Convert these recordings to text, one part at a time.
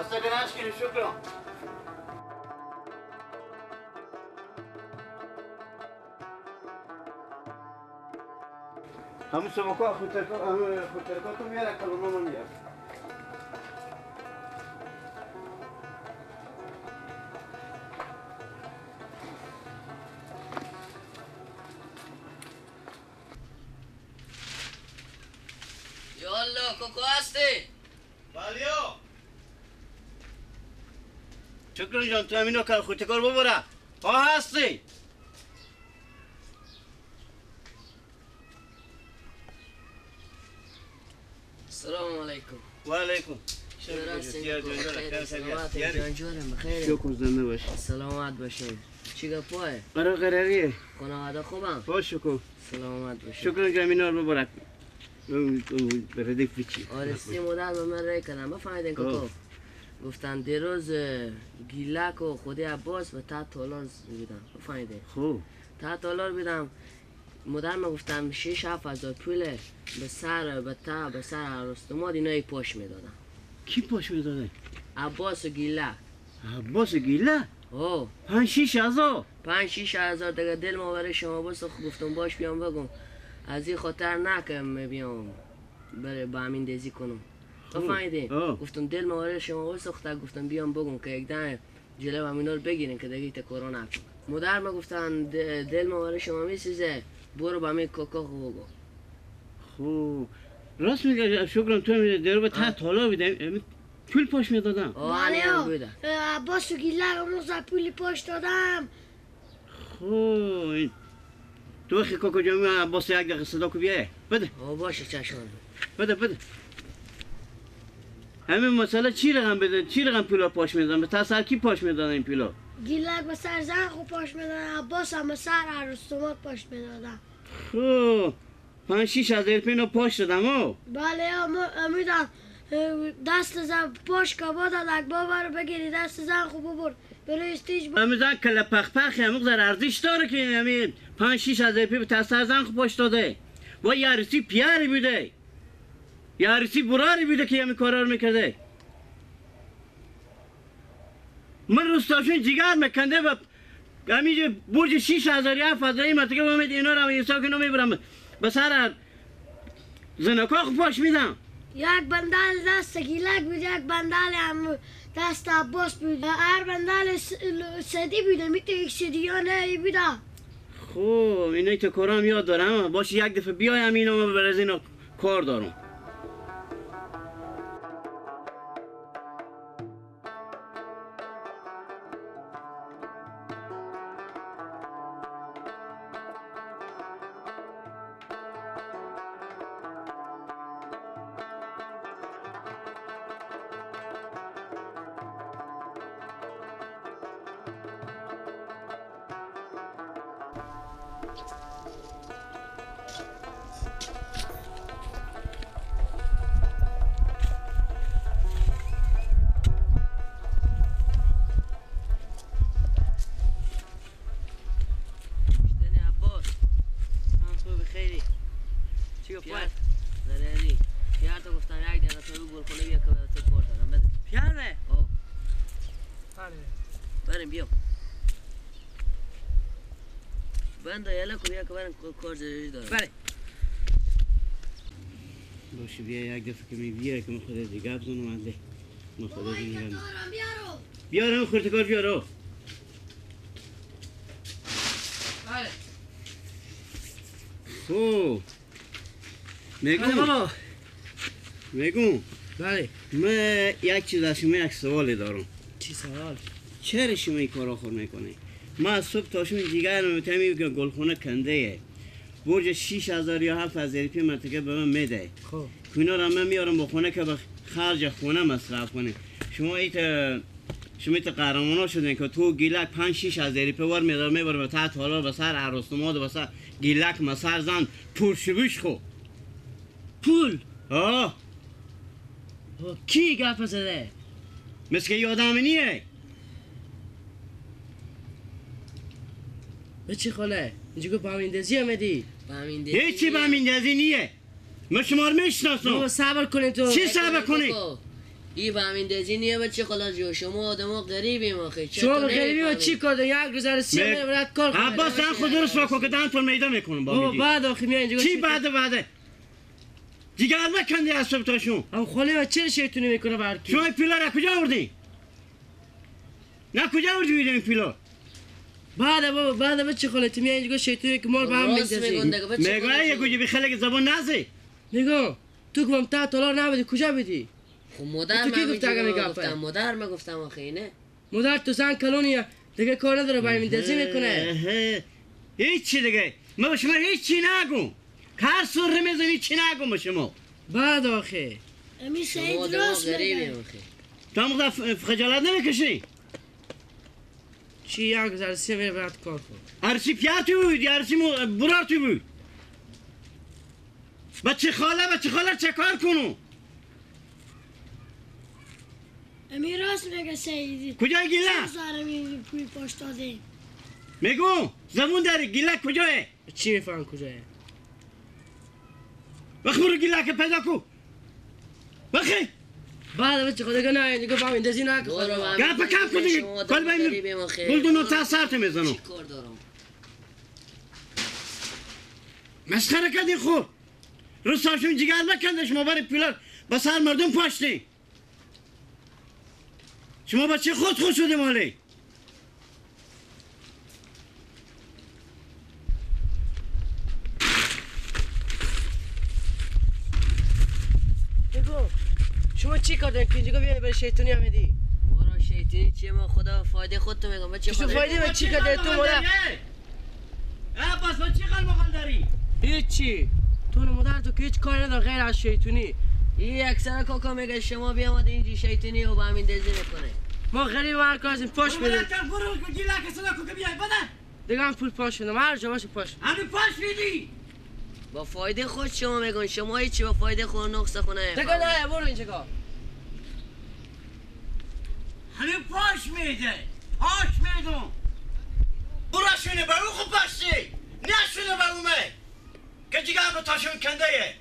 خسته که نشکنی شکرم. همون سمکا خودترکاتو میاره کلونو میاره. یالا کوکو هستی؟ بالیو شکر جان تو همینو کار خودتکار ببره ها هستی؟ السلام علیکم. و علیکم. شکر زنده باش. سلامت باشین. چی گپوه؟ قراریه. خانواده خوبم؟ باش شکر. سلامت باشین. شکر جان اینا رو ببره. برده فیچی. آره 3 مدت به من رای کردم. بفهمیدین کوکو؟ گفتن دیروز گیلک و خودی عباس و $10 بدم. بفهمیدین؟ خوب. $10 بدم. مدر ما گفتم 6-7 هزار پوله به سر به سر عروستماد اینا یک پاش میدادم. کی پاش میداده؟ عباس و گیلک. عباس گیلک؟ او 5-6 هزار 5-6 هزار دیگه دل ما برای شما بس گفتم باش بیام بگم از این خاطر نکم بیام برای با همین دیزی کنم. بفهمیدین؟ گفتم دل ما برای شما بس گفتم بیام بگم که یک دم جلو همینا رو بگیرین که دیگه تکرار نکن. مادر ما گفتن دل ما برای شما میسوزه برو با همین کوکو بگو. خوب راست میگه شکرم تو میده درو به $10 بدم پول پاش میدادم. آره عباس و گیلک اون پول پاش دادم. خوب تو خی کوکو جان عباس یک دقیقه صدا کو بیای بده. باشه چشم. بده همین مسئله چی رقم بده چی رقم پولا پاش میدادن به تاثیر کی پاش میدادن این پولا؟ گیلک به سر زن خوب پاش میدادن عباس هم به سر عروستماد پاش میدادن. خوب 5-6 هزار پینا پاش دادم او؟ بله امیدم دست زن پاش کبا دادک بابا رو بگیری دست زن خوب ببر برای استیج امیدم کل پخ همون در ارزش داره که همین 5-6 هزار پی به تاثیر زن خوب پاش داده و یارسی پیاری بوده یارسی براری بوده که همین کارا رو میکرده. من روستاشون جیگر میکنده و همینجا برج 6,000-7,000 این مرتکه با امید اینا رو ایسا کنو میبرم به سر زنکا خوب پاش میدم. یک بندل دست گیلک بود یک بندل هم دست عباس بود هر بندل سدی بوده میتونه یک سدیانه بوده. خوب اینایی تکرام یاد دارم باشه یک دفعه بیایم اینو برای از اینا کار دارم. بنده یالا کو بیا که برم کار ضروری دارم. بله باشه بیا یک دفعه که میگیره که من خدا دیگه بزنم انده من خدا دیگه بیارم خورتکار بیارو. بله خوب میگم بله من یک چیز از شما یک سوالی دارم. چی سوال؟ چرا شما این کارا خور میکنی؟ ما از صبح تا شما دیگر نمیتونیم که گلخونه کنده برج 6,000 یا 7,000 پی مرتکه به من میده. خب اینا رو من میارم با خونه که به خرج خونه مصرف کنه. شما ایت قهرمانا شدین که تو گیلک 5-6 هزار پی ور میدار میبره به تحت حالا به سر عروسنماد و به سر گیلک مسر زن پول شبیش خو پول آه کی گپ زده؟ مثل که یادم نیه. به چی خاله؟ اینجا که بامیندازی آمدی؟ هیچی بامیندازی نیه. من شما رو میشناسم. بابا صبر کنید تو. چی صبر کنی؟ این به همین دزی نیه بچه خلاص جو شما آدم غریبیم آخه شما غریبی و چی کار یک روز از 3 ماه برات کار کنه عباس من خود درست واکو که دانتون میده میکنم با میگی بعد آخه میای اینجا چی بعد دیگه نکندی از صبح تاشون هم خالی و چه شیطونی میکنه برکی شما این پیلا را کجا آوردی نه کجا آوردی میدم این پیلا بعد چه خالی تو میای اینجا شیطونی که مال به هم میندازی میگه یه گوجه بخله که زبان نازی نگاه تو که تا $10 نبودی کجا بدی خب مادر من گفتم آخه اینه مادر تو زن کلونیه دیگه کار نداره با همین دزی میکنه هیچی دیگه ما به شما هیچی نگم هر سر میزنی چی نگم به شما بعد آخه امی سعید راست میگه تو هم خجالت نمیکشی چی یک روز از 3 ماه برات کار کن ارسی پیاتی بود یا ارسی براتی بود بچه خاله چه کار کنو امی راست میگه سعیدی کجای گیله؟ سارمی پول پشت داده میگو زمون داری گیله کجای؟ چی میفهم کجای؟ بخی برو گیله که پیدا کو بخی بعد بچه خود دیگه نه دیگه با همین دزی نه که گپ کم کن دیگه کل بایم گلدونو تا سرت میزنو چی کار دارم مسخره کردی خوب روستاشون جگر بکندش ما بری پیلار با سر مردم پاشتی شما بچه خود شده مالی بگو شما چی کار دارین که اینجا بیایی برای شیطونی آمدی؟ برو شیطونی چیه ما خدا فایده خودتو میگم بچه تو فایده به چی کار داری تو مادر؟ عباس با چی قلب مخال داری؟ هیچی تو مادر تو که هیچ کاری نداره غیر از شیطونی این اکثر کاکا میگه شما بیامده اینجا شیطونی و با همین دزی میکنه ما غریب هر کار هستیم پاش بدیم برو گیله که صدا که بیای بدن دیگه هم پول پاش بدم هر جا باشه پاش همین پاش میدی با فایده خود شما میگن شما هیچی با فایده خود نقص خونه دیگه نه برو اینجا کار همین پاش میده پاش میدون براشونه به او خوب پاشتی نشونه به اومه که جیگه هم رو تاشون کنده یه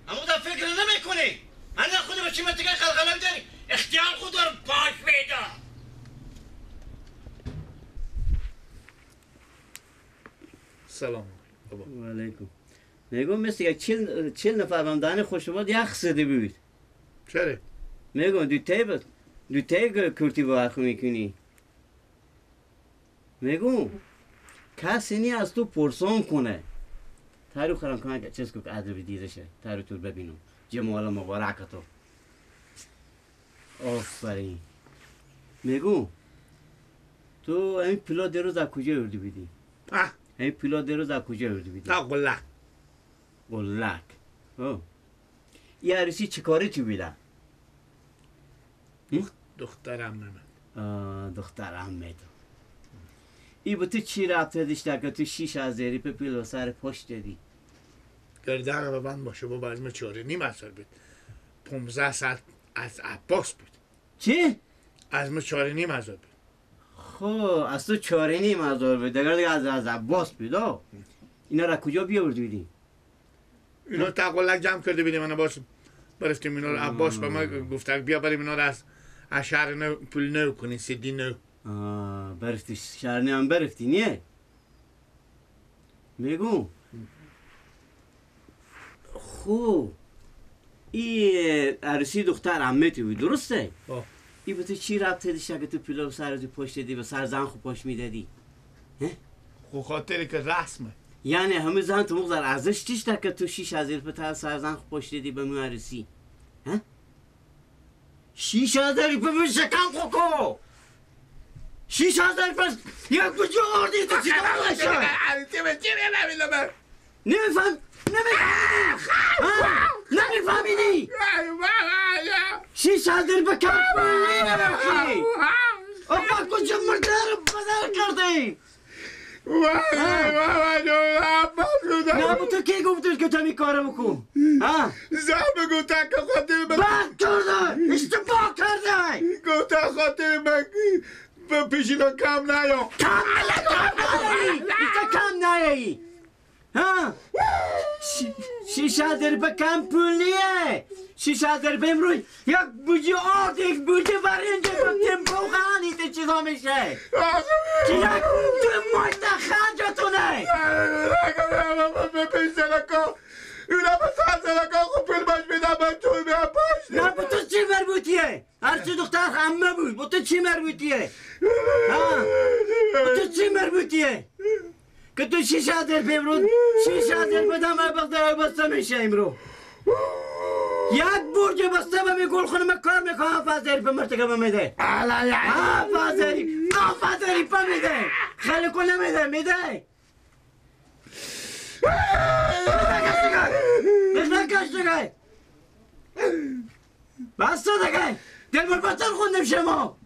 اما دا فکر نمی کنی من خودی به چی متگه خلقلم داری اختیار خود رو پاش میده سلام بابا و علیکم میگم مثل یک 40 نفر بمدان خوشباد یک سده بود چرا؟ میگم دو تای کرتی با حرخ میکنی میگم کسی نی از تو پرسان کنه تارو خرم کنه که چیز که ادب دیده شه تارو تو ببینم جمال مبارک تو آفرین میگم تو این پلا دیروز از کجا آوردی بیدی؟ این پلا دیروز از کجا آوردی بیدی؟ قلک این عروسی چه کاری تو بیده؟ دخترم من دخترم میدم ای با تو چی رابطه داشته که تو 6,000 په پیلو سر پشت دادی؟ گردن به بند باشه بابا از ما 4.5 سال بود 15 سال از عباس بود چی؟ از ما 4.5 بود خب از تو 4.5 بود دیگه از عباس بود اینا را کجا بیاوردی؟ اینا تقلق جمع کرده بیدیم من باز برفتیم اینا رو عباس به ما گفته بیا بریم اینا رو از شهر نو پول نو کنی سیدی نو برفتی شهر نو هم برفتی نیه؟ میگو خوب این عروسی دختر عمتی بود درسته؟ این به تو چی ربطه داشته که تو پیلو سر تو پشت دادی و سر زن خوب پاش میدادی؟ خو خاطری که رسمه یعنی همه زن تو مقدر ارزش داشته که تو 6,000 پتر سر زن خوب پاش دادی به من عروسی؟ 6,000 په من شکم خوکو 6,000 پس یک کجا آردی تو چی دارم نمیفهمیدی 6,000 به کم نمیفهمی اما کجا مرده رو بدر کردی نه با تو کی گفتش که تو می کارو بکن زن گفته که خاطر من بد کرده اشتباه کرده گفته خاطر من به پیشینا کم نیا کم نیایی کم نیایی 6,000 کم پول نیه 6,000 امروز یک بوجه آرد یک بوجه برنج تمپو خانی تو چیزا میشه که یک دو مایت خرجتونه اونا با 100 خوب پول باش میدم من توی میام پاش نه با تو چی مربوطیه؟ هرچی دختر همه بود با تو چی مربوطیه؟ با تو چی مربوطیه؟ که تو 6,000 امروز 6,000 بدم بخدر بسته میشه امروز یک برج بسته به می گل خونه کار میکنم 7,000 مرتکب میده 7,000 پا میده خیلی کنه میده بخنکش دیگه بسته دیگه دل بربطن خوندم شما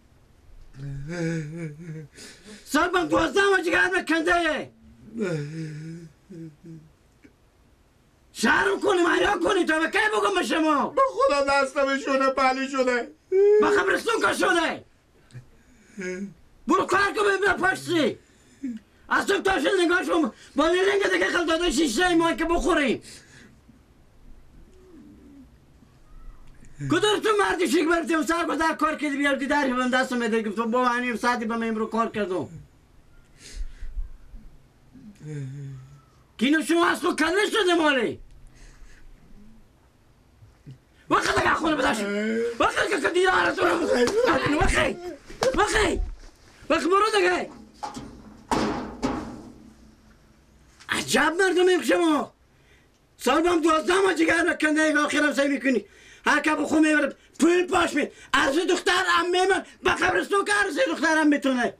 سال 12 ما جگر بکنده شهرم کنیم حیا کنیم تا به کی بگم به شما با خدا دستم شده پلی شده با خبرستون که شده برو کار که ببینه پشتی از تو تا شد نگاه شما با لیلنگ دیگه خل داده شیشه ما که بخوریم کدر تو مردی شک برفتیم سر با در کار کردی بیار دیداری بهم دستم میده گفتم با هنیم ساعتی با من امرو کار کردم کینو شما از تو کنه شده مالی وقت دیگه خونه بداشت وقت که دیده آرتون رو وقت برو دیگه عجب مردمیم شما سال بام 12 ما جگر بکنده اگه آخرم سعی میکنی هر که بخون میبره پول پاش می عرض دختر امه من با خبرستون که عرض دختر هم میتونه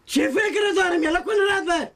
چه فکر دارم یلا کنه رد بر